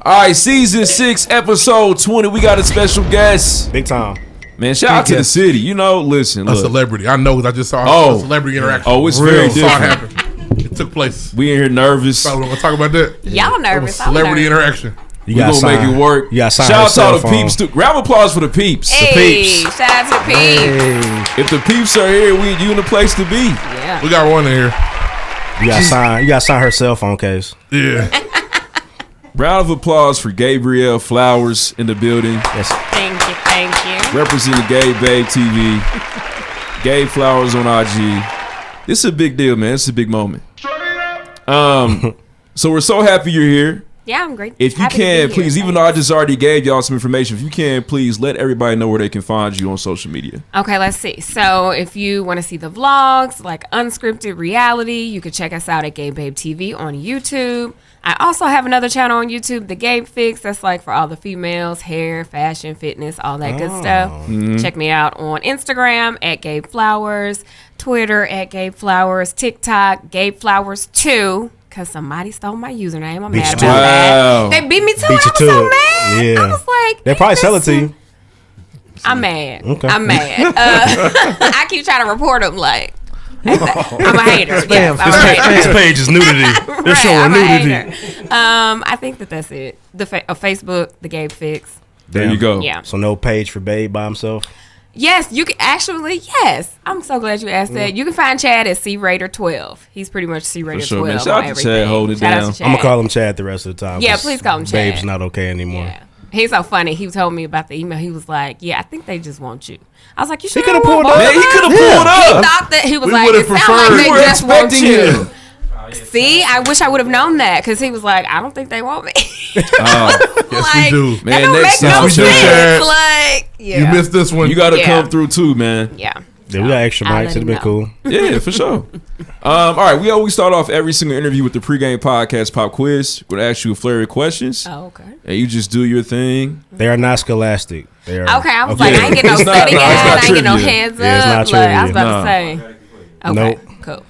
All right, season 6, episode 20. We got a special guest. Big time. Man, shout out to the city. You know, listen. A celebrity. I know because I just saw a celebrity interaction. Oh, it's very different. Saw it happen. It took place. We in here nervous. Probably want to talk about that. Y'all nervous. Celebrity interaction. We gonna make it work. Shout out to all the peeps. Round of applause for the peeps. Hey, the peeps. Shout out to the peeps. Hey. If the peeps are here, you in the place to be. Yeah. We got one in here. You gotta sign her cell phone case. Yeah. Round of applause for Gabrielle Flowers in the building. Yes. Thank you. Representing Gabe Babe TV. Gabe Flowers on IG. This is a big deal, man. It's a big moment. So we're so happy you're here. Yeah, I'm great. If you can, please, even though I just already gave y'all some information, if you can, please let everybody know where they can find you on social media. Okay, let's see. So if you want to see the vlogs, like unscripted reality, you can check us out at Gabe Babe TV on YouTube. I also have another channel on YouTube, The Gabe Fix. That's like for all the females, hair, fashion, fitness, all that good stuff. Mm-hmm. Check me out on Instagram at Gabe Flowers, Twitter at Gabe Flowers, TikTok, Gabe Flowers 2. Because somebody stole my username. I'm mad about that. They beat me to it. I was so mad. Yeah. I was like, they probably sell it to you. I'm mad. Okay. I'm mad. I keep trying to report them like, I'm a hater. This page is nudity. They're showing nudity. I think that's it. Facebook, The Gabe Fix. There you go. Yeah. So no page for Babe by himself? Yes, you can actually. Yes, I'm so glad you asked that. You can find Chad at C Rader 12. He's pretty much C Rader 12. Man. Shout out to Chad, hold it down. I'm gonna call him Chad the rest of the time. Yeah, please call him Chad. Babe's not okay anymore. Yeah. He's so funny. He told me about the email. He was like, "Yeah, I think they just want you." I was like, "You should have pulled up." Man, he could have pulled up. He thought that he was like, "It sounds like they just want you." See, I wish I would have known that because he was like, "I don't think they want me." Yes, we do. Man, that don't make no sense. Like, you missed this one. You got to come through too, man. Yeah. Yeah, we got extra mics. It'd been cool. Yeah, for sure. All right, we always start off every single interview with the pregame podcast pop quiz. We're gonna ask you a flurry of questions. Oh, okay. And you just do your thing. They are not scholastic. They are. Okay, I was like, I ain't get no study guide. I ain't get no hands up. Yeah, it's not I was about to say. Okay, cool.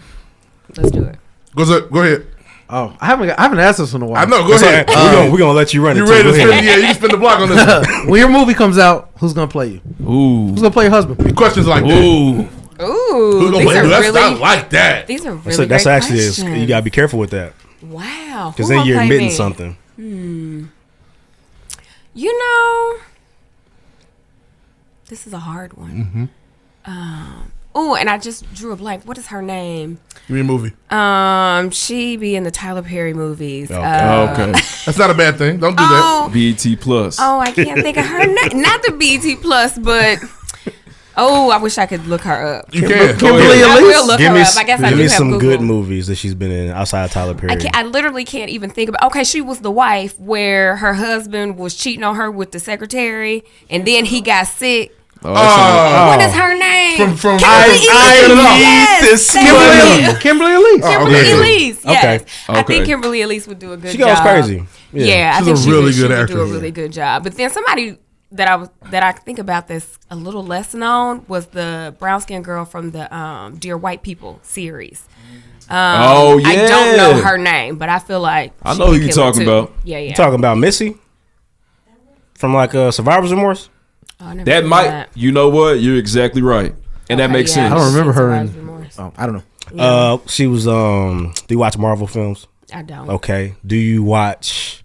Let's do it. Go ahead. Oh, I haven't asked this in a while. I know. Go ahead. We're gonna let you run it. You ready to spin? Yeah, you can spin the block on this. When your movie comes out, who's gonna play you? Ooh. Who's gonna play your husband? Questions like that. Ooh. Who's gonna play you? That's not like that. These are really That's great actually questions. you gotta be careful with that. Wow. Because then you're admitting something. You know, this is a hard one. Oh, and I just drew a blank. What is her name? Give me a movie. She be in the Tyler Perry movies. Okay. That's not a bad thing. Don't do that. BET Plus. Oh, I can't think of her name. Not the BET Plus, but I wish I could look her up. You can. Kimberly I Elise? will look her up. I guess I do Give me have some Google. good movies that she's been in outside of Tyler Perry. I literally can't even think about. Okay, she was the wife where her husband was cheating on her with the secretary, and then he got sick. What is her name? From Kimberly Elise. Kimberly Elise. Yes. Okay. I think Kimberly Elise would do a good job. She goes crazy. Yeah, I She's think a she really would, good she would actress. do a really good job. But then somebody that I think about this a little less known was the brown skinned girl from the Dear White People series. I don't know her name, but I feel like I know who you're talking about. Yeah. You talking about Missy from like Survivor's Remorse? Oh, That might. You know what? You're exactly right, and that makes sense. I don't remember her. I don't know. She was. Do you watch Marvel films? I don't. Okay. Do you watch?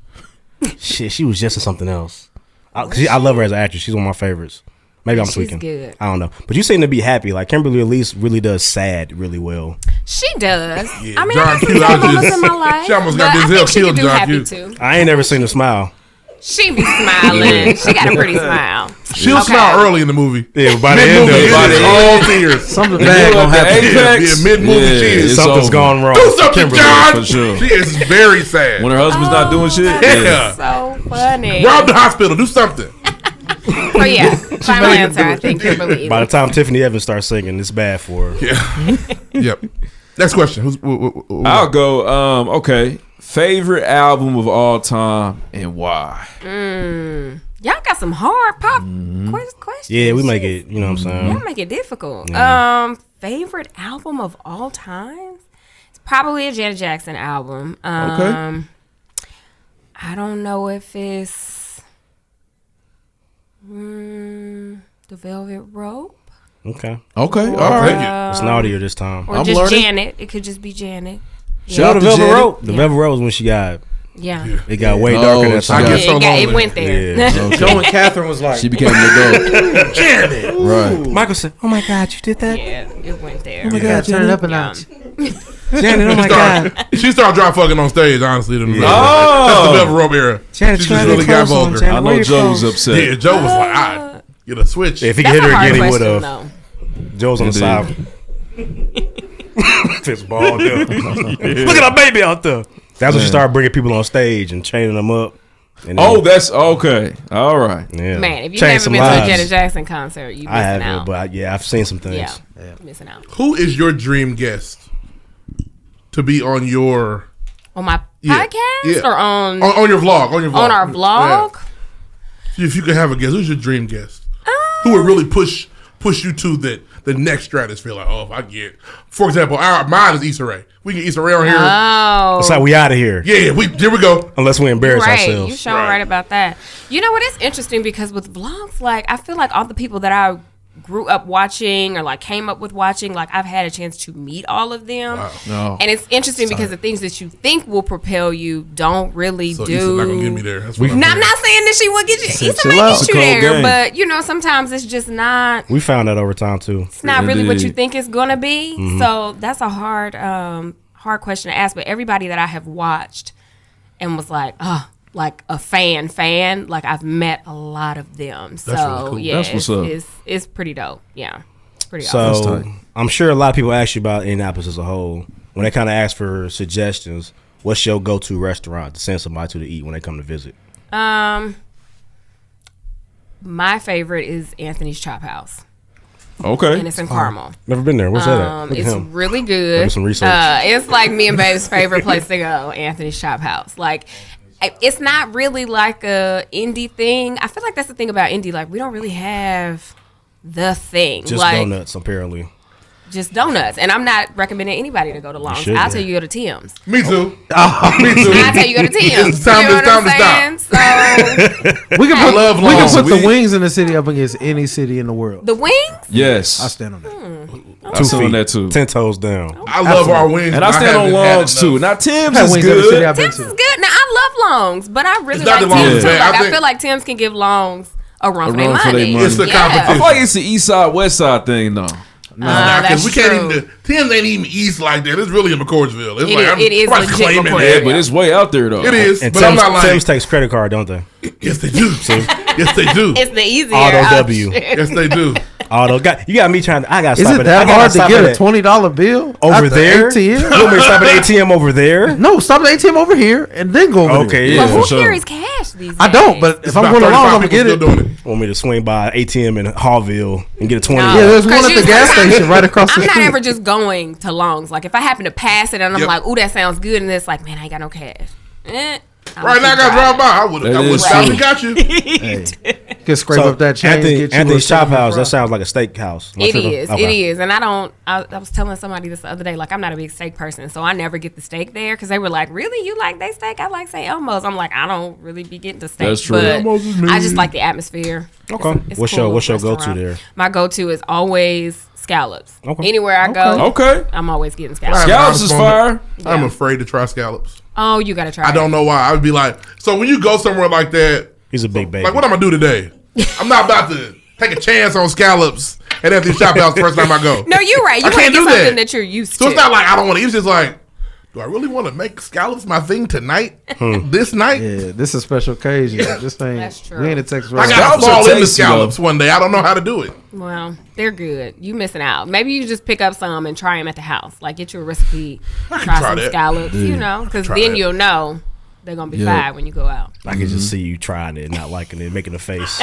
Shit, she was just in something else. I love her as an actress. She's one of my favorites. Maybe I'm tweaking. Good. I don't know. But you seem to be happy. Like Kimberly Elise really does sad really well. She does. Yeah, I mean, John I Q, can see moments in my life. she almost but got I Denzel think she killed can do John happy Q. too. I ain't never seen her smile. She be smiling. She got a pretty smile. She'll smile early in the movie. Yeah, by the end of it, all tears. Something bad gonna happen. Yeah, mid-movie she is. Something's gone wrong. Do something, John. For sure. She is very sad. When her husband's not doing shit. Yeah. So funny. Rob the hospital. Do something. So yeah, final answer. I think Kimberly. By the time Tiffany Evans starts singing, it's bad for her. Yeah. Yep. Next question. I'll go. Okay. Favorite album of all time and why? Y'all got some hard pop questions. Yeah, we make it. You know what I'm saying? Y'all make it difficult. Yeah. Favorite album of all time? It's probably a Janet Jackson album. Okay. I don't know if it's the Velvet Rope Okay. Okay. Or, I'll take it. It's naughtier this time. or I'm just learning. Janet. It could just be Janet. Shout out the to Velvet Janet. Rope. The Velvet Rope was when she got. Yeah. It got way Oh, darker that she time. I guess so. It lonely. went there. Yeah. Joe and Catherine was like, She became an adult. Janet. Right. Michael said, "Oh my God, you did that, Yeah, it went there. oh my God, turn it up a notch. Janet! Oh my God, She started dry fucking on stage, honestly. That's the Oh. Velvet Rope era. Janet, She try just to really get got close on, vulgar. Janet. I Where know your Joe was clothes? upset. Yeah, Joe was like, I get a switch. If he That's could hit a her hard again, he would question, have. though. Joe's on the Indeed. side. Fist balled up. Look at our baby out there. That's when she started bringing people on stage and chaining them up. And then- Oh, that's okay. All right. yeah. Man, if you Changed haven't some been to a lives. Janet Jackson concert, you missing I haven't, out. but I've seen some things. Yeah, missing out. Who is your dream guest to be on your On my Yeah, podcast yeah. or on on your vlog? On your vlog. on our vlog? Yeah. If you could have a guest, who's your dream guest? Who would really push you to the next stratosphere? Like, oh, if I get, for example, mine is Issa Rae. We can get Issa Rae on here. Oh, It's like we out of here. Yeah, here we go. Unless we embarrass right. ourselves. You sure Right. right about that. You know what? It's interesting because with vlogs, like I feel like all the people that I grew up watching or like came up with watching, like I've had a chance to meet all of them. No. And it's interesting because the things that you think will propel you don't really So do. Issa's not gonna get me there. That's what No, I'm not saying that she would get you. Issa chill might out. get It's you a cold there, game. but you know, sometimes it's just not. We found that over time too. It's not really what you Indeed. think it's gonna be. So that's a hard question to ask. But everybody that I have watched and was like, like a fan, like I've met a lot of them. So really cool. yeah, That's what's up. it's pretty dope. Yeah, it's pretty awesome. So tight. I'm sure a lot of people ask you about Indianapolis as a whole. When they kind of ask for suggestions, what's your go-to restaurant to send somebody to eat when they come to visit? My favorite is Anthony's Chop House, Okay. and it's in Carmel. Never been there. Where's that at? Look at It's him. really good. Look at some research. It's like me and Babe's favorite place to go, Anthony's Chop House. Like, it's not really like a indie thing. I feel like that's the thing about indie. Like, we don't really have the thing. Just like, donuts, apparently. Just donuts. And I'm not recommending anybody to go to Long's. should I'll be. tell you go to Tim's. Me too. Me too. I'll tell you go to Tim's. It's time you know to what stop. I'm saying? So, we can put, love we can Longs. put the wings in the city up against any city in the world. the wings? Yes. I stand on that. I stand on that too. 10 toes down. I love our wings. And I stand on Longs too. Now Tim's Had is wings every city good. I've been Tim's is to. good. Now, I love Long's, but I really It's not like the Long's, Tim's too. man. Like, I I think- feel like Tim's can give Long's a run for A their run for their money. money. It's the I competition. feel like it's the East Side West Side thing though. That's we can't true. even. Tim's ain't even east like that. It's really in McCordsville. It's It like is- it is somebody's legit claiming McCordsville. that. Yeah, but it's way out there though. It is, And but I'm Tim's, not lying. Tim's takes credit card, don't they? Yes, they do. Yes, they do. It's the easier Auto option. W. Yes, they do. Auto. You got me trying to. I got to Is stop it at I that gotta hard to stop get at a $20 bill over at the there? ATM? You want me to stop at ATM over there? No, stop at the ATM over here and then go over Okay, there. yeah. But who for sure. carries cash these days? I don't, but if I'm About going along, I'm 35 gonna get people it. still doing it. Want me to swing by ATM in Hallville and get a 20? No. Yeah, there's one 'Cause at the you gas sometimes- station right across the I'm not street. ever just going to Long's. Like, if I happen to pass it and I'm Yep. like, ooh, that sounds good, and it's like, man, I ain't got no cash. Right now, I got to drive by. I would That have is stopped true. and got you. Can scrape up that change. get you Anthony's a Chop $7 House. That fry. sounds like a steakhouse. Am I It tripping? is. Okay. It is. And I was telling somebody this the other day, like, I'm not a big steak person, so I never get the steak there because they were like, really? You like they steak? I like St. Elmo's. I'm like, I don't really be getting the steak. That's true. But Elmo's is me. I just like the atmosphere. Okay. It's What's cool your go-to restaurant. there? My go-to is always scallops. Okay. Anywhere I go, Okay. I'm always getting scallops. Right. Scallops is fire. I'm Yeah. afraid to try scallops. Oh, you got to try I don't know why. I would be like, so when you go somewhere like that, He's a big baby. like, what I'm gonna do today? I'm not about to take a chance on scallops at Anthony's Chop House the first time I go. No, you're right. You I want to can't get do something that. that you're used So to. it's not like I don't want to. It's just like, do I really want to make scallops my thing tonight? This night? Yeah, this is a special occasion. This thing, That's true. we ain't in Texas. I right now. gotta Scallops are fall into tasty, scallops one day. I don't know how to do it. Well, they're good. You missing out. Maybe you just pick up some and try them at the house. Like, get you a recipe, try try some that. scallops, you know, because Try then that. you'll know they're going to be Yeah. fine when you go out. I can just see you trying it, not liking it, making a face.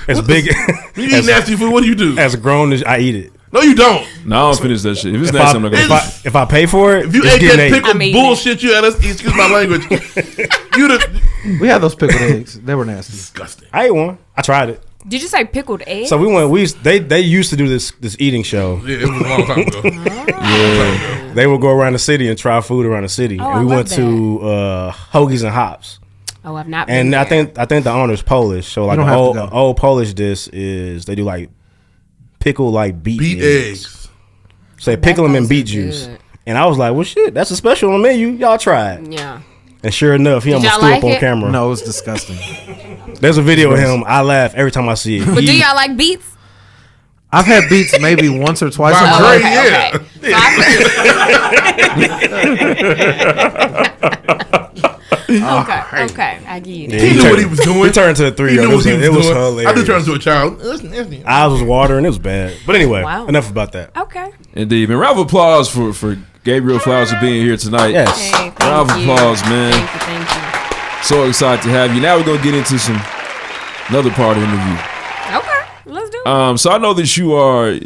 As big You eat as, nasty food. What do you do? as grown as I eat it. No, you don't. No, I don't finish that shit. If it's If nasty, I, I'm not gonna finish. if I pay for it, If you it's ate getting that ate. pickled I'm eating bullshit you had us, excuse my language, you the We had those pickled eggs. They were nasty. disgusting. I ate one. I tried it. Did you say pickled eggs? So we went. They used to do this eating show. Yeah, it was a long time ago. They would go around the city and try food around the city. Oh, and we I went love to Hoagies and Hops. Oh, I've not been And there. I think the owner's Polish. So like don't an have to go. old Polish dish is they do like pickle like beet eggs. So they pickle them in those beet are juice. good. And I was like, well, shit, that's a special on the menu. Y'all try it. Yeah. And sure enough, he almost y'all threw like up on it? camera. No, it was disgusting. There's a video of him. I laugh every time I see it. But do y'all like beets? I've had beets maybe once or twice in Wow, my great. life. Okay, I get it. Yeah, He knew what he was doing. He turned to a 3. He knew what he was It was doing. hilarious. I just turned into a child. Listen. Eyes was watering. It was bad. But anyway, Wow. enough about that. Okay. Indeed, man. Round of applause for Gabrielle Flowers for being here tonight. Yes. Hey, thank Round of you. applause, man. Thank you. So excited to have you. Now we're gonna get into another part of the interview. Okay, let's do it. So I know that you are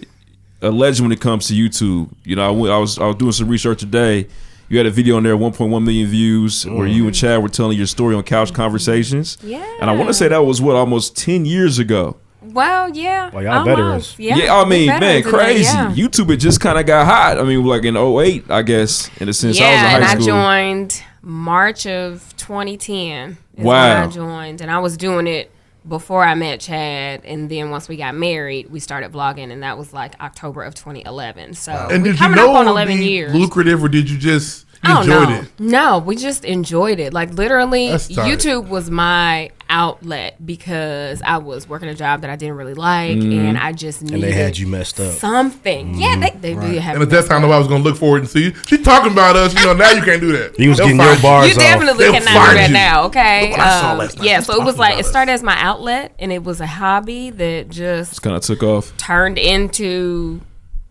a legend when it comes to YouTube. You know, I was doing some research today. You had a video on there, 1.1 million views, where you and Chad were telling your story on Couch Conversations. Yeah. And I want to say that was almost 10 years ago. Well, yeah. Well, y'all veterans. Yeah, I mean, we're man, veterans in that, crazy. yeah. YouTube had just kind of got hot. I mean, like in 08, I guess, in a sense. Yeah, I was in and high I school. joined March of 2010. Is Wow. when I joined, and I was doing it before I met Chad, and then once we got married, we started vlogging, and that was like October of 2011. So And we're did you coming know up on it would 11 be years. lucrative, or did you just Oh, enjoyed no. it? No, we just enjoyed it. Like literally, That's tight. YouTube was my outlet because I was working a job that I didn't really like, and I just needed And they had you messed up. something. Yeah, they did have And me at that messed time, up. nobody was gonna look forward and see you. She talking about us. You know, now you can't do that. He was They'll getting your find bars You off. definitely They'll cannot do find that you. now, okay? Look what I saw last night. Yeah, She's so it was talking like about it us. started as my outlet, and it was a hobby that just Kind of took off. turned into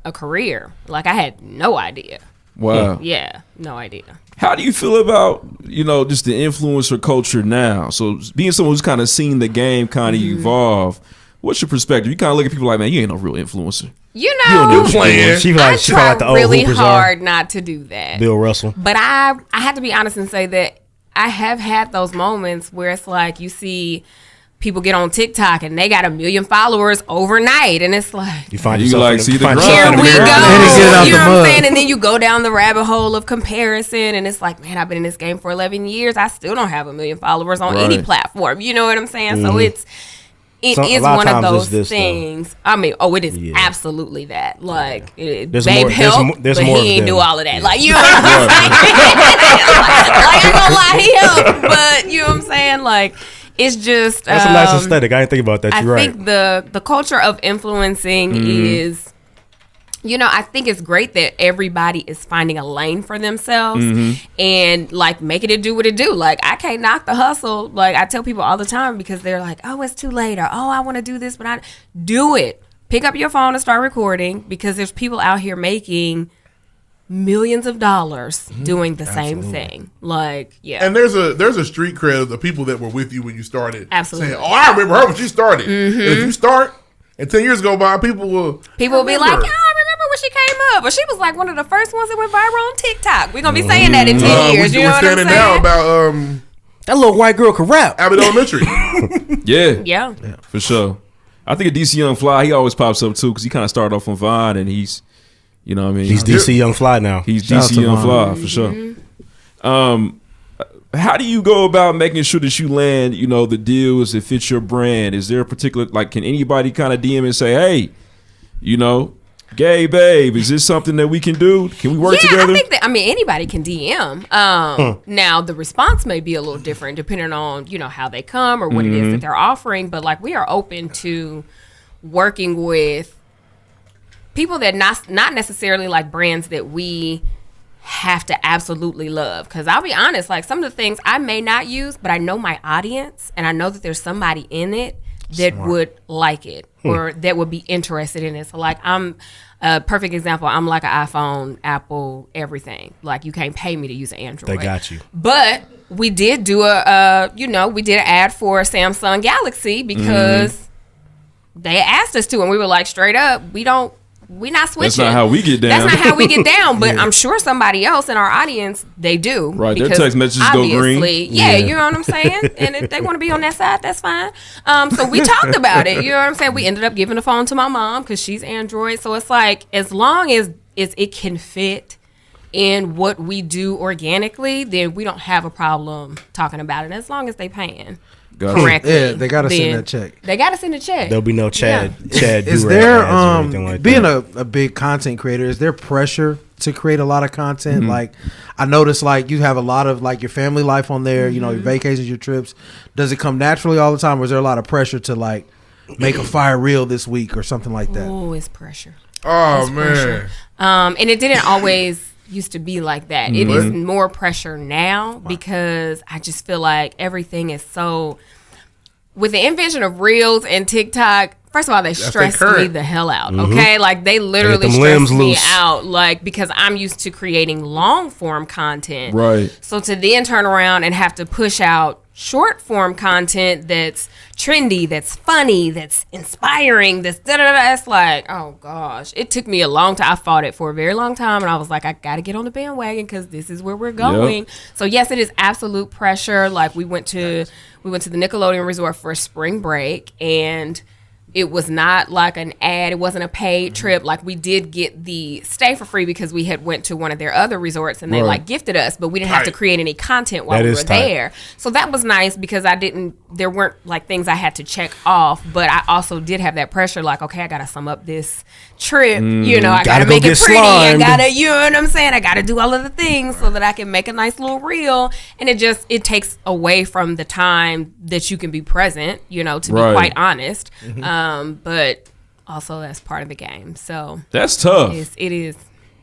a career. Like I had no idea. Wow. Yeah, no idea. How do you feel about, just the influencer culture now? So being someone who's kind of seen the game kind of evolve, what's your perspective? You kind of look at people like, man, you ain't no real influencer. You don't know, do playing. She I feel like the try old really Hoopers hard not to do that. are. Bill Russell. But I have to be honest and say that I have had those moments where it's like you see people get on TikTok and they got 1 million followers overnight, and it's like, You find You yourself like in see the find grind. yourself here in the we go. mirror. And he get it out You the know what I'm mud. saying? And then you go down the rabbit hole of comparison, and it's like, man, I've been in this game for 11 years. I still don't have 1 million followers on any Right. platform. You know what I'm saying? So it So, a is lot of one of times those it's this, though. things. I mean, it is Yeah. absolutely that. Like, There's babe more- there's help, mo- there's but more he of ain't do them. all of that. Like, you know what I'm saying? like, I ain't gonna lie, he helped, but you know what I'm saying? Like, it's just That's a nice aesthetic. I didn't think about that. I You're right. think the culture of influencing is, I think it's great that everybody is finding a lane for themselves and like making it do what it do. Like I can't knock the hustle. Like I tell people all the time because they're like, oh, it's too late, or oh, I want to do this, but I do it. Pick up your phone and start recording because there's people out here making millions of dollars doing the same thing. Like, yeah. And there's a street cred of the people that were with you when you started. Absolutely. Saying, oh, I remember her when she started. And if you start and 10 years go by, people will People will be like, remember. yeah, I remember when she came up. But she was like one of the first ones that went viral on TikTok. We're going to be saying that in 10 years. You know we're what I'm standing saying? now about That little white girl can rap. Abbott Elementary. Yeah. Yeah. For sure. I think a DC Young Fly, he always pops up too because he kind of started off on Vine and he's, you know what I mean? He's DC Young Fly now. He's Shout out DC to Young Vine. Fly for sure. How do you go about making sure that you land, the deals that fit your brand? Is there a particular, can anybody kind of DM and say, hey, gay babe, is this something that we can do? Can we work together? I think that, anybody can DM. Now, the response may be a little different depending on, how they come or what it is that they're offering. But, we are open to working with people that not necessarily like brands that we have to absolutely love. Because I'll be honest, some of the things I may not use, but I know my audience and I know that there's somebody in it that would like it or that would be interested in it. So I'm a perfect example. I'm like an iPhone, Apple, everything. You can't pay me to use an Android. They got you. But we did do we did an ad for Samsung Galaxy because they asked us to, and we were like, straight up, we're not switching. That's not how we get down. That's not how we get down. But I'm sure somebody else in our audience, they do. Right, their because text messages go green. obviously, yeah, you know what I'm saying? And if they want to be on that side, that's fine. So we talked about it. You know what I'm saying? We ended up giving the phone to my mom because she's Android. So it's as long as it can fit in what we do organically, then we don't have a problem talking about it as long as they paying correctly. Yeah, they gotta send then that check. They gotta send a check. There'll be no Chad Is Durag there ads or anything like being that. a big content creator, is there pressure to create a lot of content? Mm-hmm. Like I noticed like you have a lot of like your family life on there, you know, Mm-hmm. your vacations, your trips. Does it come naturally all the time, or is there a lot of pressure to like make a fire reel this week or something like that? Oh, it's pressure. Oh It's man. pressure. And it didn't always used to be like that. It is more pressure now because I just feel like everything is so. With the invention of Reels and TikTok, first of all, they stress current. me the hell out. Okay, like they literally them stress limbs me loose. out, like because I'm used to creating long form content. Right. So to then turn around and have to push out short form content that's trendy, that's funny, that's inspiring, that's that's like, oh gosh, it took me a long time. I fought it for a very long time, and I was like, I got to get on the bandwagon because this is where we're going. So yes, it is absolute pressure. Like we went to the Nickelodeon Resort for spring break, and it was not like an ad. It wasn't a paid trip. Like we did get the stay for free because we had went to one of their other resorts and they like gifted us, but we didn't have to create any content while That we is were tight. there. So that was nice because there weren't like things I had to check off, but I also did have that pressure. Like, okay, I got to sum up this trip. You know, I got to Gotta go make it get pretty. slimed. I got to, you know what I'm saying? I got to do all of the things so that I can make a nice little reel. And it takes away from the time that you can be present, you know, to be quite honest. But also that's part of the game. So That's tough. it is.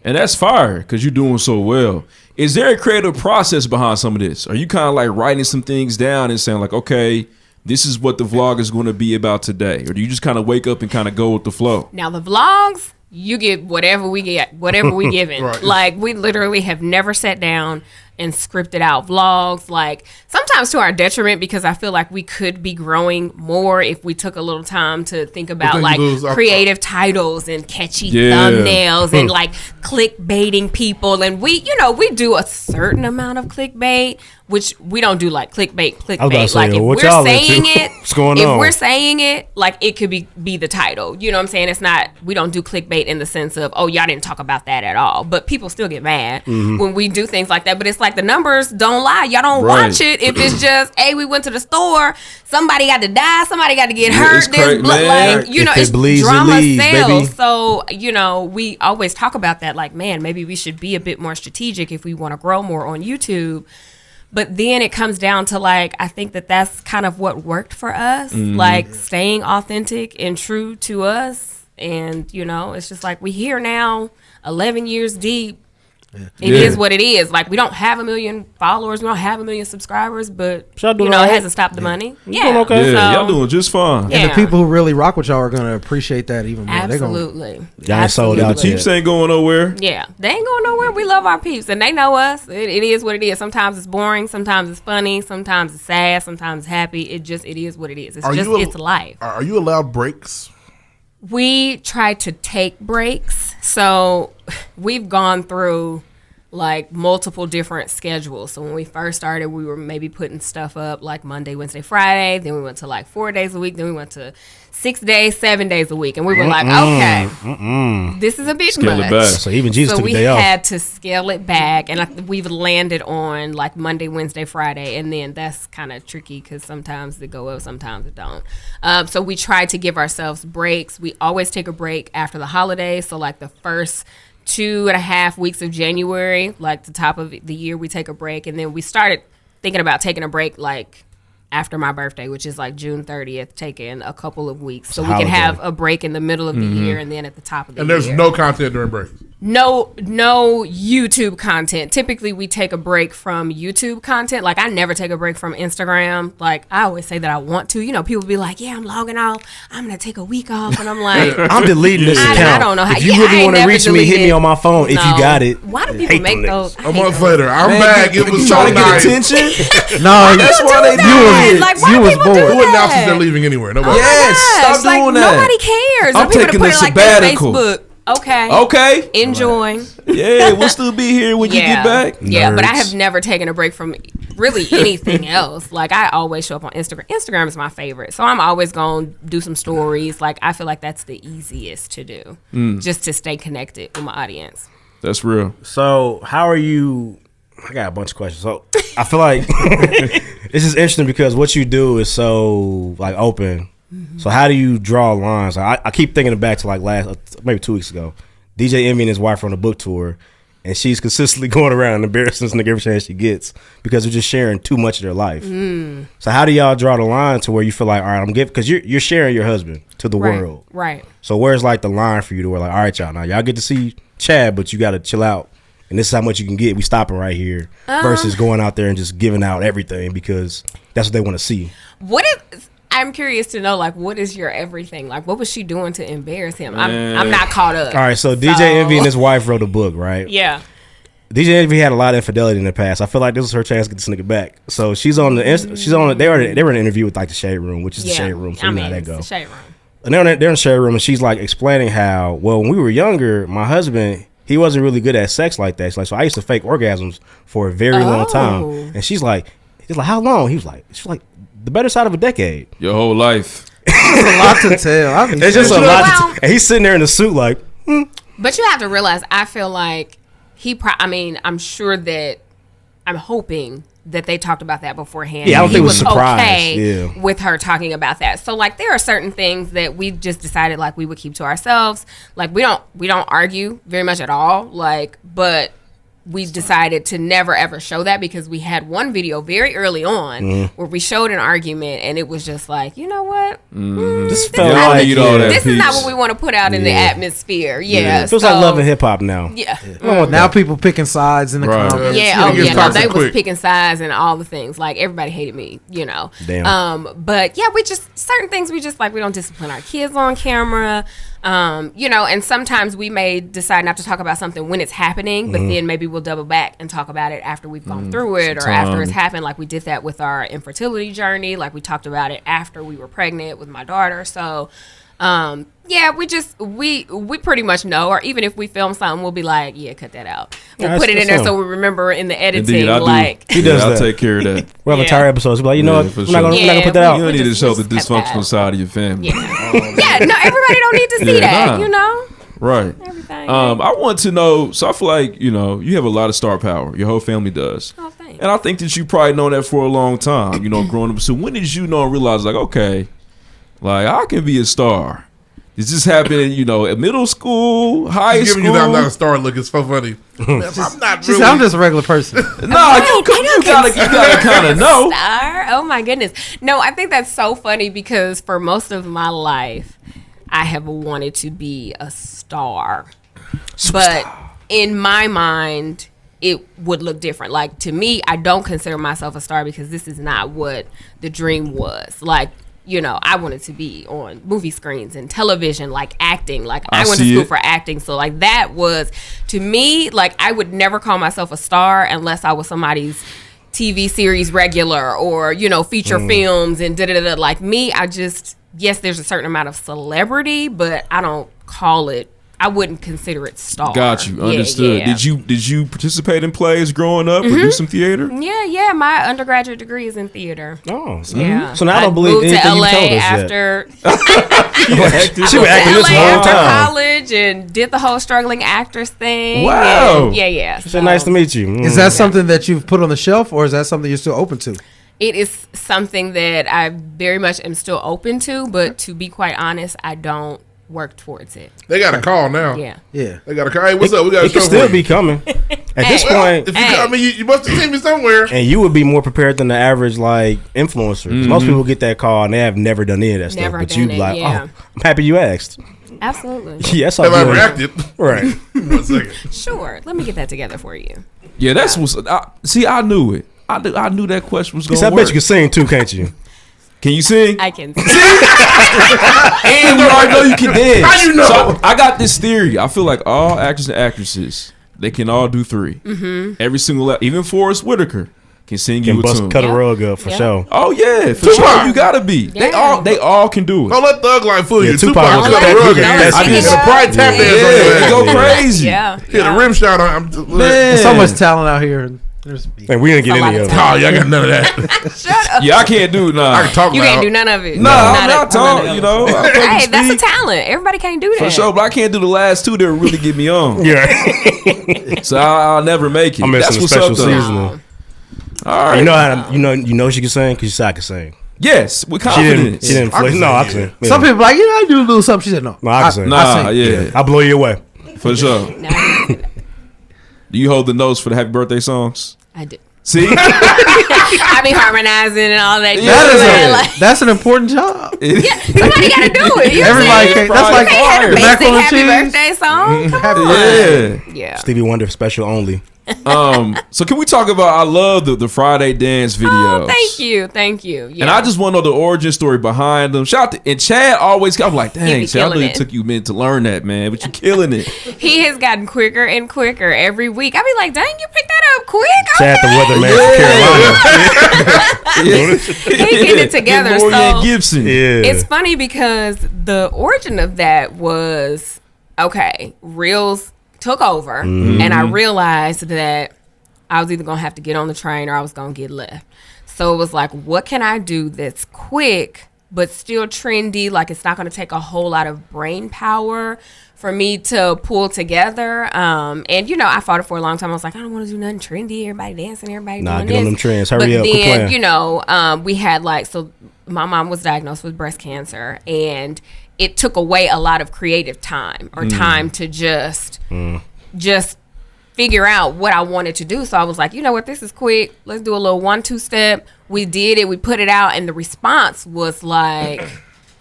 And that's fire because you're doing so well. Is there a creative process behind some of this? Are you kind of like writing some things down and saying like, okay, this is what the vlog is going to be about today? Or do you just kind of wake up and kind of go with the flow? Now the vlogs, you get whatever we given. Right. Like we literally have never sat down and scripted out vlogs, like sometimes to our detriment because I feel like we could be growing more if we took a little time to think about then like you lose our- creative titles and catchy Yeah. thumbnails and like clickbaiting people. And we do a certain amount of clickbait, which we don't do like clickbait. I was about to say, Like if what we're y'all saying into? it, What's going if on? we're saying it, like it could be the title. You know what I'm saying? It's not, we don't do clickbait in the sense of, oh, y'all didn't talk about that at all. But people still get mad when we do things like that. But it's like the numbers don't lie. Y'all don't Right. watch it if it's just, hey, we went to the store, somebody got to die, somebody got to get hurt. it's There's crazy, blood, man. like, you If know, it it's bleeds, it drama leads, sells. baby. So, you know, we always talk about that like, man, maybe we should be a bit more strategic if we want to grow more on YouTube. But then it comes down to like, I think that's kind of what worked for us, like staying authentic and true to us. And, you know, it's just like we here now, 11 years deep. It is what it is. Like we don't have 1 million followers, we don't have 1 million subscribers, but Y'all doing you know, all it right? hasn't stopped the money. Yeah, doing okay. Yeah, So, y'all doing just fine. Yeah. And the people who really rock with y'all are gonna appreciate that even more. They're gonna- absolutely. Y'all ain't sold out Absolutely. yet. Peeps ain't going nowhere. Yeah, they ain't going nowhere. We love our peeps, and they know us. It is what it is. Sometimes it's boring, sometimes it's funny, sometimes it's sad, sometimes it's happy. It is what it is. It's it's life. Are you allowed breaks? We try to take breaks, so we've gone through like multiple different schedules. So when we first started, we were maybe putting stuff up like Monday, Wednesday, Friday. Then we went to like 4 days a week. Then we went to 6 days, 7 days a week. And we were like, okay, this is a bit Scale it much. back. So even Jesus So took a we day off. had to scale it back, and we've landed on like Monday, Wednesday, Friday, and then that's kind of tricky because sometimes they go up, sometimes it don't. So we try to give ourselves breaks. We always take a break after the holidays. So like the first 2.5 weeks of January, like the top of the year, we take a break, and then we started thinking about taking a break like after my birthday, which is like June 30th, taking a couple of weeks so we can holiday. have a break in the middle of the year and then at the top of the And year. there's no content during breaks. No YouTube content. Typically, we take a break from YouTube content. Like, I never take a break from Instagram. Like, I always say that I want to. You know, people be like, yeah, I'm logging off. I'm going to take a week off. And I'm like, I'm deleting this I account. don't know how. If you yeah, I really ain't want to never reach me, hit me deleted. on my phone if you No. got it. Why do Hate people make them those? niggas. I A hate month those. later, I'm back. It was so trying to get nice. attention. No, That's why they do that? it. Like, why you do was people do bored. Who announces that? they're leaving anywhere? Nobody. Yes, Gosh, stop like, doing that. Nobody cares. I'm Or people taking to a put it like their sabbatical. Facebook. Okay. Okay. Enjoying. Yeah, we'll still be here when you get back. Yeah, but I Nerds. have never taken a break from really anything else. Like, I always show up on Instagram. Instagram is my favorite. So I'm always going to do some stories. Like, I feel like that's the easiest to do just to stay connected with my audience. That's real. So how are you? I got a bunch of questions. So I feel like it's just interesting because what you do is so like open. So how do you draw lines? I keep thinking back to like maybe 2 weeks ago. DJ Envy and his wife are on a book tour, and she's consistently going around and embarrassing this nigga every chance she gets because they're just sharing too much of their life. So how do y'all draw the line to where you feel like, all right, I'm giving, because you're sharing your husband to the world. Right. So where's like the line for you to where like, all right, y'all get to see Chad, but you got to chill out. And this is how much you can get. We stopping right here versus going out there and just giving out everything because that's what they want to see. I'm curious to know, like, what is your everything? Like, what was she doing to embarrass him? I'm not caught up. All right, so DJ Envy and his wife wrote a book, right? Yeah. DJ Envy had a lot of infidelity in the past. I feel like this was her chance to get this nigga back. So she's on the they were in an interview with like the Shade Room, which is the Shade Room. So you know how that go. The Shade Room. And they're in the Shade Room, and she's like explaining how, well, when we were younger, my husband, he wasn't really good at sex like that. She's like, so I used to fake orgasms for a very long time. And he's like, how long? She's like, the better side of a decade. Your whole life. It's a lot to tell. It's just a lot. And he's sitting there in the suit like. But you have to realize, I feel like I'm sure that, I'm hoping that they talked about that beforehand. Yeah, I don't think it was surprised okay with her talking about that. So like, there are certain things that we just decided like we would keep to ourselves. Like we don't argue very much at all. Like, but we decided to never ever show that because we had one video very early on where we showed an argument and it was just like, you know what? This is not what we want to put out in the atmosphere. Yeah. It feels like Love and Hip Hop now. Yeah. Now people picking sides in the comments. Yeah. They was picking sides and all the things. Like everybody hated me, you know. Damn. But yeah, certain things we don't discipline our kids on camera. You know, and sometimes we may decide not to talk about something when it's happening, but then maybe we'll double back and talk about it after we've gone through it or after it's happened. Like we did that with our infertility journey. Like we talked about it after we were pregnant with my daughter. So, yeah, we pretty much know, or even if we film something, we'll be like, yeah, cut that out. We'll put it in there so we remember in the editing. Indeed, like he does I'll take care of that. We'll have entire episodes. We'll be like, you know what? We're not gonna put that out. You don't need to show the dysfunctional side of your family. Yeah, no, everybody don't need to see that. You know. Right. Everything. I want to know. So I feel like you have a lot of star power. Your whole family does. Oh, thanks. And I think that you probably known that for a long time. Growing up. So when did you know and realize like, okay, like I can be a star? Does this happen in, at middle school, high school? Giving you that I'm not a star look is so funny. I'm not really. I'm just a regular person. No, you gotta kind of know. Star? Oh my goodness. No, I think that's so funny because for most of my life, I have wanted to be a star. But in my mind, it would look different. Like to me, I don't consider myself a star because this is not what the dream was. Like, I wanted to be on movie screens and television, like acting. Like I went to school for acting. So like that was, to me, like I would never call myself a star unless I was somebody's TV series regular or, feature films and da-da-da. Like me, yes, there's a certain amount of celebrity, but I wouldn't consider it star. Got you. Understood. Yeah. Did you participate in plays growing up or do some theater? Yeah. My undergraduate degree is in theater. Oh, yeah. So now I don't believe moved anything to LA you told us after she was acting this whole time. College and did the whole struggling actress thing. Wow. Yeah. She said, nice to meet you. Is that something that you've put on the shelf, or is that something you're still open to? It is something that I very much am still open to, but to be quite honest, I don't work towards it. They got a call now. Yeah. They got a call. Hey, what's up? We got a show. It can still be coming. At this point, if you must have seen me somewhere. And you would be more prepared than the average influencer. Mm-hmm. Most people get that call and they have never done any of that stuff. But you I'm happy you asked. Absolutely. Yes, have I reacted? Right. 1 second. Sure. Let me get that together for you. Yeah, that's what's. I knew it. I knew that question was going to work. I bet you can sing too, can't you? Can you sing? I can sing. And you already know you can dance. How you know? So I got this theory. I feel like all actors and actresses, they can all do 3. Mm-hmm. Every single, even Forrest Whitaker can sing you a tune. Cut a rug up for sure. Oh yeah, for sure. You gotta be. Yeah. They all can do it. Don't let Thug Life fool you. Tupac Tupac cut a rug. I get a pride tap dance on your ass. Go crazy. Yeah. Hit a rim shot on. Man. There's so much talent out here. And we didn't get any of it. Oh, y'all got none of that. Shut up. Yeah, I can't do nah. I can talk You loud. can't do none of it. Nah, I'm not talking. You know, Hey, that's a talent. Everybody can't do that. for sure. But I can't do the last two that really get me on. Yeah. So I'll never make it. I'm That's missing a what's special up, though. seasoning. All right. You know how you know she can sing because you said I can sing. Yes, with She confidence. didn't flex. No, I can sing. Yeah. Some people like, I do lose something. She said no. No, I can sing. Nah, sing. yeah, I'll blow you away. for sure. Nah, Do you hold the notes for the happy birthday songs? I do. See, I be harmonizing and all that. That's an important job. Yeah, somebody got to do it. You Everybody know can't. what I'm That's saying? like They had a the basic macaroni and happy cheese. birthday song. Come on. yeah. Yeah. Stevie Wonder special only. So can we talk about? I love the Friday dance videos. Oh, thank you. Yeah. And I just want to know the origin story behind them. Shout out to, and Chad always. I'm like, He dang, be Chad, I killing really it. took you a minute to learn that, man. But you killing it. He has gotten quicker and quicker every week. I be like, dang, you picked that up quick. Chad the weatherman from Carolina. He getting it together. Get Lorianne So Gibson. Yeah. it's funny because the origin of that was okay. Reels took over, and I realized that I was either gonna have to get on the train or I was gonna get left. So it was like, what can I do that's quick but still trendy? Like it's not gonna take a whole lot of brain power for me to pull together. And I fought it for a long time. I was like, I don't want to do nothing trendy. Everybody dancing, everybody Nah, doing get on this. them trends. But Hurry up. Quit then, playing. we had my mom was diagnosed with breast cancer, and it took away a lot of creative time or time to just figure out what I wanted to do. So I was like, you know what, this is quick. Let's do a little 1-2 step. We did it. We put it out, and the response was like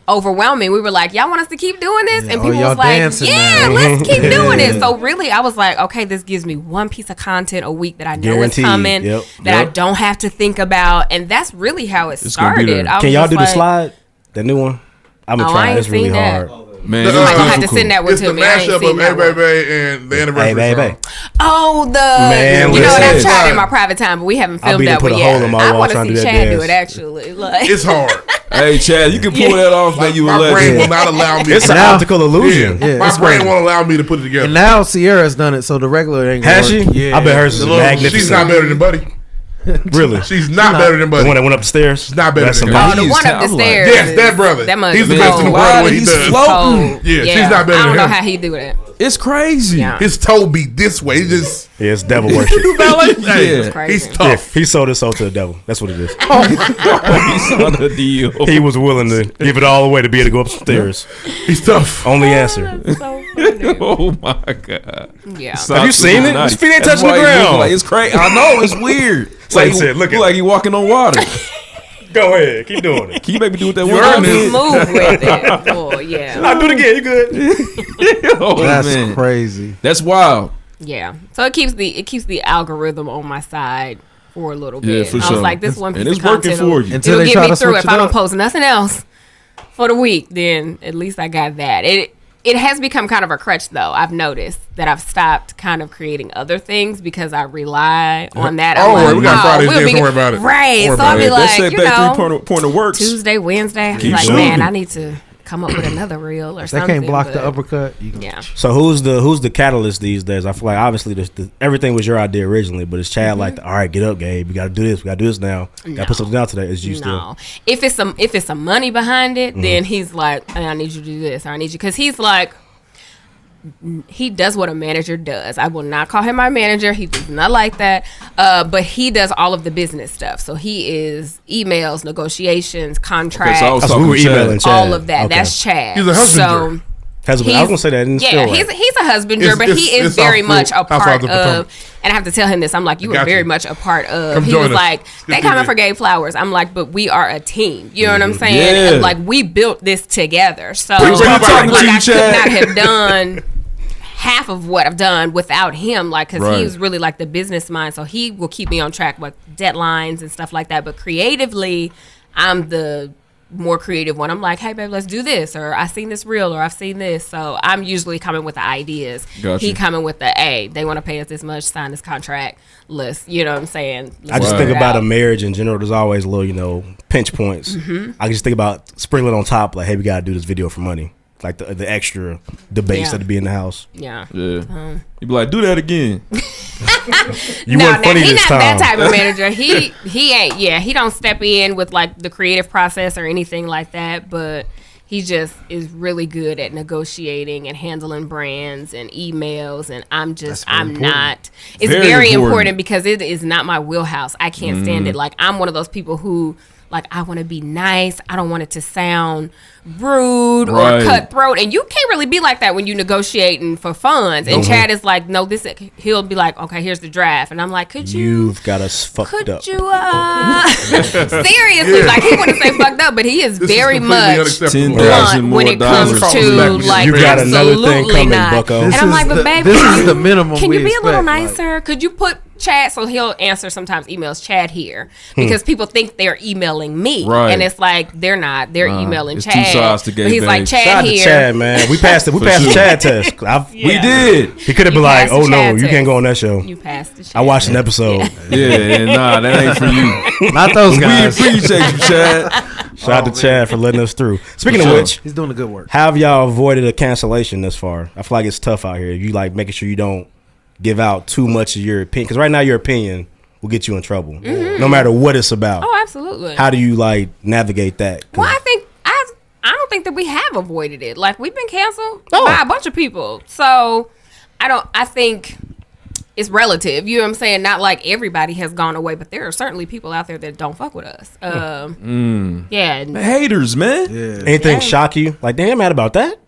overwhelming. We were like, y'all want us to keep doing this? And people y'all was like, dancing yeah, now. let's keep doing it. So really, I was like, okay, this gives me one piece of content a week that I know Guaranteed. is coming, Yep. that I Yep. don't have to think about. And that's really how it It's gonna be started. there. I was Can y'all just do the like, slide? That new one? I've been Oh, I trying. ain't It's really seen that. hard. Man, The- it's You might gonna have to difficult. send that one It's to the me. I ain't mashup seen of that Hey one. Baby and the anniversary Hey, song. baby. Oh, Man, you know what? I've listen. tried in my private time, but we haven't I'll filmed be to that put one a hole yet. in my I wall want trying to to see do that Chad do dance. it actually. Like, It's hard. Hey, Chad, you can pull that off, man. You a My brain will legend. not allow me. It's an Now- optical illusion. Yeah, My it's brain right. won't allow me to put it together. And now Sierra's done it, so the regular ain't gonna Has she? work. Yeah. I bet hers is The little- magnificent. She's not better than Buddy. Really? She's not better than The Buddy. one that went up the stairs? She's not better That's than some her. oh, the He's one up the I'm like, stairs. yes, is- that brother. That must He's be the best in the cold. world at Why what he he's does. floating? Cold. Yeah, she's not better I don't than know him. how he do that. It's crazy. Yeah. His toe be this way. He just Yeah, it's devil worship. hey, Yeah. Crazy. he's Yeah, tough. he sold his soul to the devil. That's what it is. He's on the deal. He was willing to give it all away to be able to go upstairs. He's tough. Only answer. That's so funny. Oh my god. Yeah. Have you seen it? His feet ain't touching the ground. Like, it's crazy. I know it's weird. It's Like like, I said, look he, at like he walking on water. Go ahead. Keep doing it. Can you make me do it that You one earned time? it. Move with it. Oh, yeah. I'll do it again. You good? Oh, That's man. crazy. That's wild. Yeah. So it keeps the algorithm on my side for a little Yeah, bit. for I sure. was like, this one piece And it's of content working for you. Until it'll they get try me to through. switch If it I don't up. post nothing else for the week, then at least I got that. It has become kind of a crutch, though. I've noticed that I've stopped kind of creating other things because I rely on that. Oh, I'm right, we got Fridays, we'll then be don't worry about it. Right. Don't worry So I'll about be it. That like, set you back know, pointer works. Tuesday, Wednesday, Keep like, shooting. man, I need to come up with another reel or They something. can't block the but- uppercut. You can, Yeah. So who's the catalyst these days? I feel like obviously everything was your idea originally, but it's Chad like, all right, get up, Gabe. We got to do this. We got to do this now. Got to put something down today. Is you still? No. If it's some money behind it, then he's like, hey, I need you to do this, or I need you, because he's like, he does what a manager does. I will not call him my manager. He does not like that. But he does all of the business stuff. So he is emails, negotiations, contracts, so I was Oh, so we were talking to emailing Chad. Chad. all of that. Okay. That's Chad. He's a husbander. So I was gonna say that. And it's yeah, still he's right. he's a husbander, but he is it's very off much a outside part the Potomac. of. And I have to tell him this. I'm like, you Got are very you. much a part of. Come He join was us. like, It's they good coming TV. for Gabe Flowers. I'm like, but we are a team. You know what I'm saying? Yeah. And like we built this together. So He was like, talking to you, I could Chad. not have done half of what I've done without him. Like, because Right. he was really like the business mind. So he will keep me on track with deadlines and stuff like that. But creatively, I'm the more creative one. I'm like, hey babe, let's do this, or I seen this reel, or I've seen this. So I'm usually coming with the ideas. Gotcha. He coming with the, hey, they want to pay us this much, sign this contract, list. You know what I'm saying? I just Right. think about a marriage in general. There's always little, pinch points. I can just think about sprinkling on top, like, hey, we gotta do this video for money. like the extra debates Yeah. that be in the house. Yeah. Yeah. You be like, do that again. You No, weren't funny he this not time. that type of manager. He ain't. Yeah, he don't step in with like the creative process or anything like that. But he just is really good at negotiating and handling brands and emails. And I'm not. It's Very very important. important because it is not my wheelhouse. I can't stand it. Like I'm one of those people who. Like, I want to be nice. I don't want it to sound rude Right. or cutthroat. And you can't really be like that when you negotiating for funds. And Chad is like, no, he'll be like, okay, here's the draft. And I'm like, You've got us fucked up. seriously, like he wouldn't say fucked up, but he is This very is completely much unacceptable. 10,000 blunt when more it comes dollars. to like You got another thing absolutely coming, not. bucko. And This I'm is like, but the- baby, this is the minimum Can we you be a little expect, like- nicer? Could you put Chad? So he'll answer sometimes emails Chad here because people think they're emailing me, Right. and it's like they're not. They're emailing it's two Chad. sides to But he's Gabe like Banks. Chad Shout out to here. Chad, man. We passed it. We passed the sure. Chad test. We did. He could have You been like, passed the "Oh no, Chad you test. can't go on that show." You passed the Chad. I watched an episode. Yeah, nah, that ain't for you. Not those We guys. appreciate you, Chad. Shout out to Chad for letting us through. Speaking For of sure. which, He's doing the good work. how have y'all avoided a cancellation this far? I feel like it's tough out here. You like making sure you don't give out too much of your opinion, because right now your opinion will get you in trouble, no matter what it's about. Oh, absolutely. How do you like navigate that? 'Cause Well, I don't think that we have avoided it. Like we've been canceled Oh. by a bunch of people. So I think it's relative. You know what I'm saying? Not like everybody has gone away, but there are certainly people out there that don't fuck with us. Yeah. and- Haters, man. Yeah. anything Yeah. shock you? Like, damn, mad about that?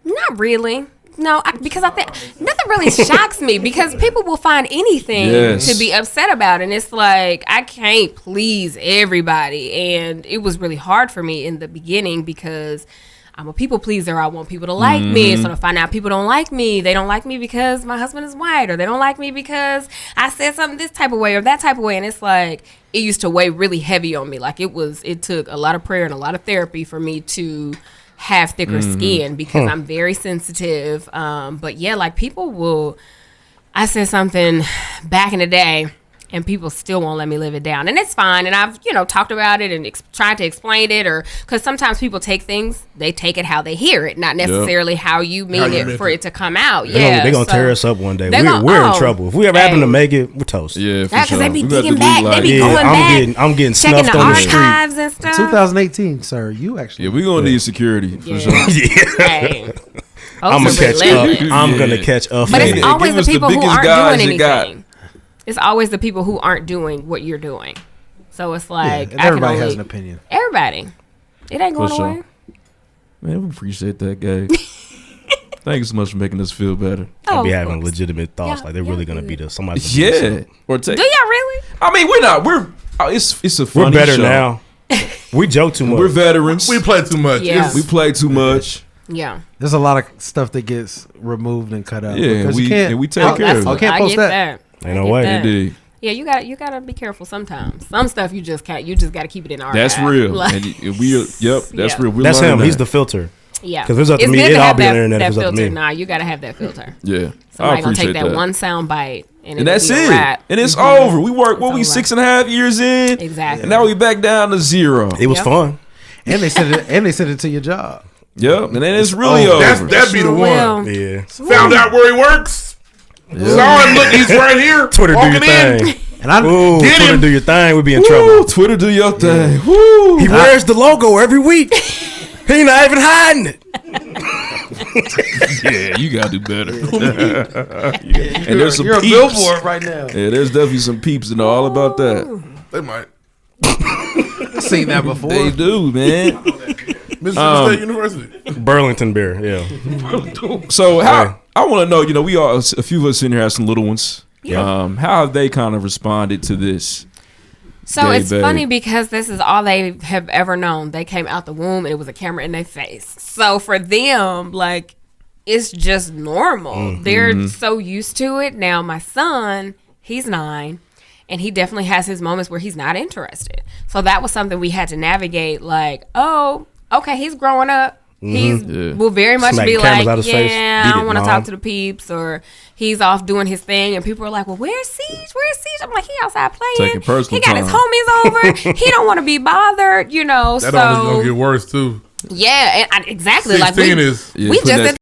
Not really. No, because I think nothing really shocks me because people will find anything Yes. to be upset about. And it's like, I can't please everybody. And it was really hard for me in the beginning because I'm a people pleaser. I want people to like me. So to find out people don't like me, they don't like me because my husband is white, or they don't like me because I said something this type of way or that type of way. And it's like, it used to weigh really heavy on me. Like it took a lot of prayer and a lot of therapy for me to have thicker skin because I'm very sensitive. But yeah, like people will, I said something back in the day and people still won't let me live it down. And it's fine. And I've, talked about it and tried to explain it, or because sometimes people take things, they take it how they hear it, not necessarily how you mean How you it meant for it. it to come out. They're gonna so- tear us up one day. They gonna- We're in oh, trouble. If we ever happen hey. to make it, we're toast. Yeah, for Yeah, because sure. they be We got to digging be back. like- They be Yeah, going back. I'm getting checking snuffed the on the street. archives and stuff. 2018, sir. You actually. Yeah, we gonna need security for Yeah. sure. Hey. I'm gonna Those are catch up. relentless. I'm Yeah. gonna catch up. But Hey, it's give always the us the people who biggest aren't guys doing you got. anything. It's always the people who aren't doing what you're doing. So it's like and I can everybody has only- an opinion. Everybody. It ain't going For sure. away. Man, we appreciate that, Gabe. Thank you so much for making us feel better. I'll be of having course. legitimate thoughts Yeah, like they're yeah, really gonna yeah. beat us. Somebody's Yeah, or take. Do y'all really? I mean, we're not. It's a funny We're better show. now. We joke too much. We're veterans. We play too much. Yeah. It's- We play too much. Yeah. There's a lot of stuff that gets removed and cut out. Yeah, because we you can't. and we take Oh, care that's of I it. can't I post get that. Ain't I no get way. that. Indeed. Yeah, you gotta be careful sometimes. Some stuff you just can't. You just gotta keep it in our. That's real. Like, And we are. Yep, that's Yeah. real. We're That's learning him. He's that. the filter. yeah. 'Cause if it's up to It's me, good it'd to all have be on that, the internet if that it's up to filter. me. Nah, you gotta have that filter. Yeah, I Somebody gonna appreciate take that that. one sound bite and And that's it'll be a it. wrap. And it's Mhm. over. We work. What we It's over. 6.5 years in. Exactly. And now we back down to zero. It was Yep. fun. And they sent it to your job. Yep. And then it's really Oh, over. that'd be the Sure one. will. Yeah. Found out where he works. Saw him. Look, he's right here. Twitter, do your walking in. thing. And I Ooh, Get Twitter, him. do your thing. We'd be in Woo, trouble. Twitter, do your thing. Woo. He wears the logo every week. He not even hiding it. Yeah, you gotta do better. And there's some you're a peeps. billboard right now. Yeah, there's definitely some peeps that know all about that. They might. I've seen that before. They do, man. Mississippi State University. Burlington beer. Yeah. So how I want to know, we all a few of us in here have some little ones. Yeah. How have they kind of responded to this? So Gay it's babe. funny because this is all they have ever known. They came out the womb and it was a camera in their face. So for them, like, it's just normal. They're so used to it. Now, my son, he's 9, and he definitely has his moments where he's not interested. So that was something we had to navigate, like, oh, okay, he's growing up. He's will very much Smack be cameras like, out his face. yeah, Beat I don't it, want to Mom. talk to the peeps, or he's off doing his thing, and people are like, well, where's Siege? Where's Siege? I'm like, he outside playing. Taking personal He got his time. homies over. He don't want to be bothered, you know. That so only gonna get worse too. yeah, and exactly. Like 16 is we putting just that at